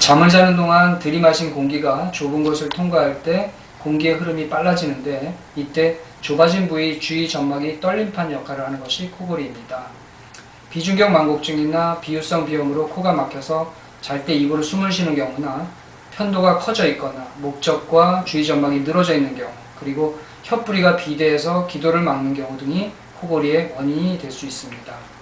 잠을 자는 동안 들이마신 공기가 좁은 곳을 통과할 때 공기의 흐름이 빨라지는데, 이때 좁아진 부위 주위 점막이 떨림판 역할을 하는 것이 코골이입니다. 비중격 망곡증이나 비유성 비염으로 코가 막혀서 잘 때 입으로 숨을 쉬는 경우나, 편도가 커져 있거나 목젖과 주위 점막이 늘어져 있는 경우, 그리고 혀뿌리가 비대해서 기도를 막는 경우 등이 코골이의 원인이 될 수 있습니다.